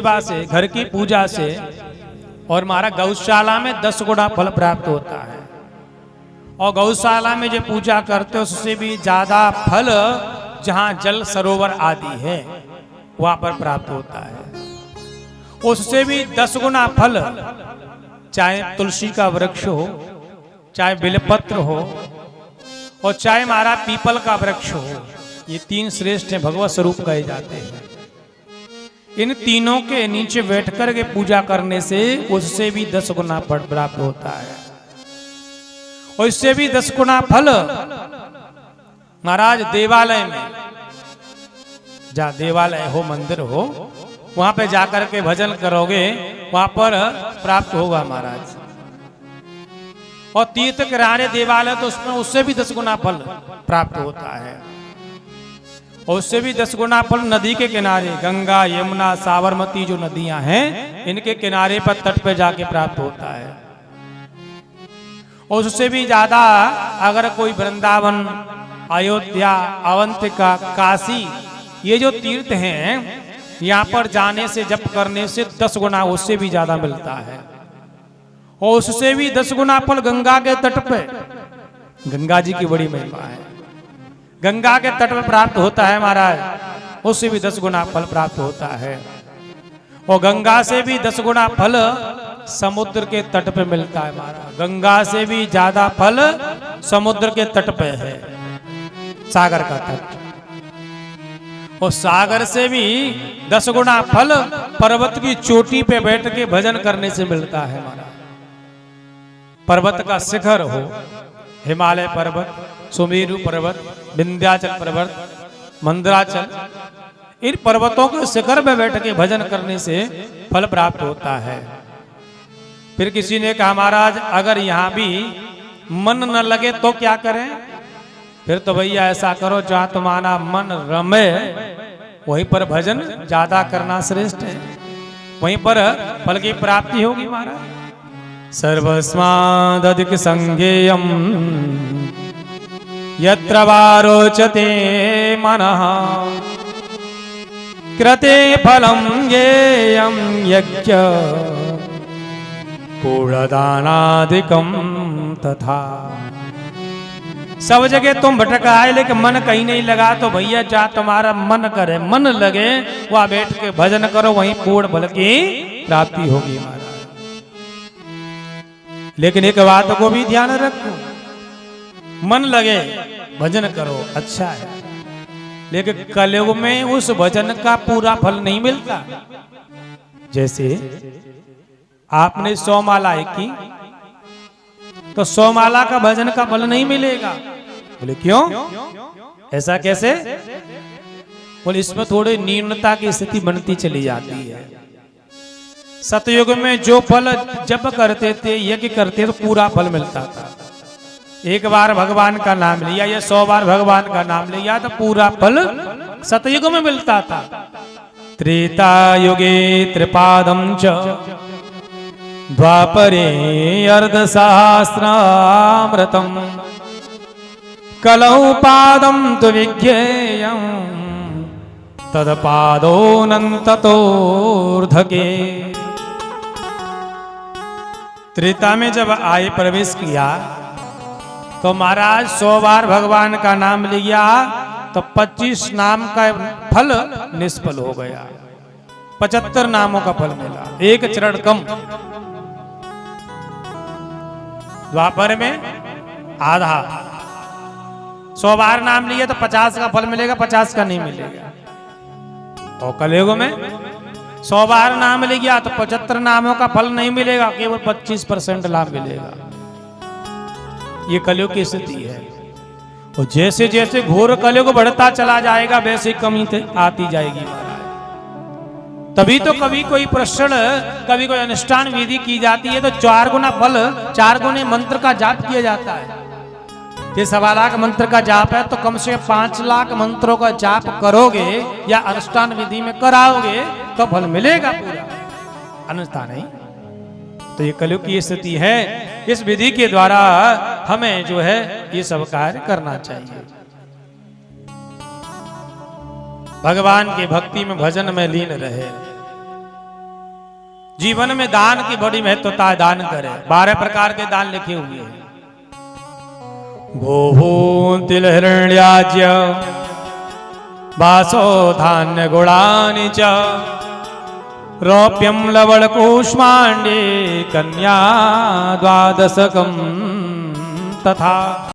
सेवा से, घर की पूजा से और हमारा गौशाला में 10 गुना फल प्राप्त होता है। और गौशाला में जो पूजा करते हो उससे भी ज्यादा फल जहाँ जल सरोवर आदि है वहां पर प्राप्त होता है। उससे भी 10 गुना फल, चाहे तुलसी का वृक्ष हो, चाहे बिलपत्र हो और चाहे हमारा पीपल का वृक्ष हो, ये 3 श्रेष्ठ हैं, भगवत स्वरूप कहे जाते हैं। इन तीनों के नीचे बैठकर के पूजा करने से उससे भी 10 गुना फल प्राप्त होता है। और इससे भी 10 गुना फल महाराज देवालय में, जहाँ देवालय हो, मंदिर हो, वहां पे जाकर के भजन करोगे वहां पर प्राप्त होगा महाराज। और तीर्थ किनारे देवालय तो उसमें उससे भी 10 गुना फल प्राप्त होता है। और उससे भी 10 गुना फल नदी के किनारे, गंगा, यमुना, साबरमती जो नदियां हैं, इनके किनारे पर तट पे जाके प्राप्त होता है। और उससे भी ज्यादा अगर कोई वृंदावन, अयोध्या, अवंतिका, काशी, ये जो तीर्थ हैं, यहाँ पर जाने से, जप करने से 10 गुना उससे भी ज्यादा मिलता है। और उससे भी 10 गुना फल गंगा के तट पे, गंगा जी की बड़ी महिमा है, गंगा के तट पर प्राप्त होता है महाराज। उससे भी 10 गुना फल प्राप्त होता है। और गंगा से भी 10 गुना फल समुद्र के तट पे मिलता है महाराज। गंगा से भी ज्यादा फल समुद्र के तट पे है, सागर का तट। और सागर से भी 10 गुना फल पर्वत की चोटी पे बैठ के भजन करने से मिलता है महाराज। पर्वत का शिखर हो, हिमालय पर्वत, सुमेरु पर्वत, विंध्याचल पर्वत, मंदराचल, इन पर्वतों के शिखर में बैठ के भजन करने से फल प्राप्त होता है। फिर किसी ने कहा महाराज अगर यहाँ भी मन न लगे तो क्या करें? फिर तो भैया ऐसा करो जहाँ तुम्हारा मन रमे वहीं पर भजन ज्यादा करना श्रेष्ठ है, वहीं पर फल की प्राप्ति होगी महाराज। सर्वस्मादधिक संज्ञेयम् यत्र वा रोचते मनः कृते फलं ज्ञेयं यज्ञ कूड़दानादिकं तथा। सब जगह तुम भटका है लेकिन मन कहीं नहीं लगा, तो भैया जहाँ तुम्हारा मन करे, मन लगे, वहां बैठ के भजन करो, वहीं पूर्ण फल की प्राप्ति होगी महाराज। लेकिन एक बात को भी ध्यान रखो, मन लगे भजन करो अच्छा है, लेकिन कलयुग में उस भजन का पूरा फल नहीं मिलता। जैसे आपने 100 मालाएं की तो 100 माला का भजन का फल नहीं मिलेगा। बोले क्यों, ऐसा कैसे? बोले इसमें थोड़ी न्यूनता की स्थिति बनती चली जाती है। सतयुग में जो फल जप करते थे, यज्ञ करते तो पूरा फल मिलता था। एक बार भगवान का नाम लिया या 100 बार भगवान का नाम लिया तो पूरा फल सतयुग में मिलता था। त्रेता युगे त्रिपादं च द्वापरे अर्धसहस्रामृतं कलौ पादं तु विज्ञेयं तत्पादोऽनन्ततोऽर्धके। त्रेता में जब आए प्रवेश किया तो महाराज 100 बार भगवान का नाम लिया तो 25 नाम का फल निष्फल हो गया, 75 नामों का फल मिला, एक चरण कम। द्वापर में आधा, 100 बार नाम लिया तो 50 का फल मिलेगा, 50 का नहीं मिलेगा। और कलयुग में 100 बार नाम लिया तो 75 नामों का फल नहीं मिलेगा, केवल 25% लाभ मिलेगा। ये कलयुग की स्थिति है। और जैसे जैसे घोर कलयुग बढ़ता चला जाएगा वैसे कमी आती जाएगी महाराज। तभी तो कभी कोई प्रश्न, कभी कोई अनुष्ठान विधि की जाती है तो 4 गुना फल, 4 गुने मंत्र का जाप किया जाता है। ये 1.25 लाख मंत्र का जाप है तो कम से 5 लाख मंत्रों का जाप करोगे या अनुष्ठान विधि में कराओगे तो फल मिलेगा पूरा, अनुष्ठान नहीं। तो ये कलयुग की स्थिति है। इस विधि के द्वारा हमें जो है ये सब कार्य करना चाहिए। भगवान की भक्ति में, भजन में लीन रहे। जीवन में दान की बड़ी महत्वता है, दान करें। 12 प्रकार के दान लिखे हुए हैं। गोभू तिल हिरण्याज्य वासो धान्य गुणानि च रौप्यम लवण कूष्मांडे कन्या द्वादशकम तथा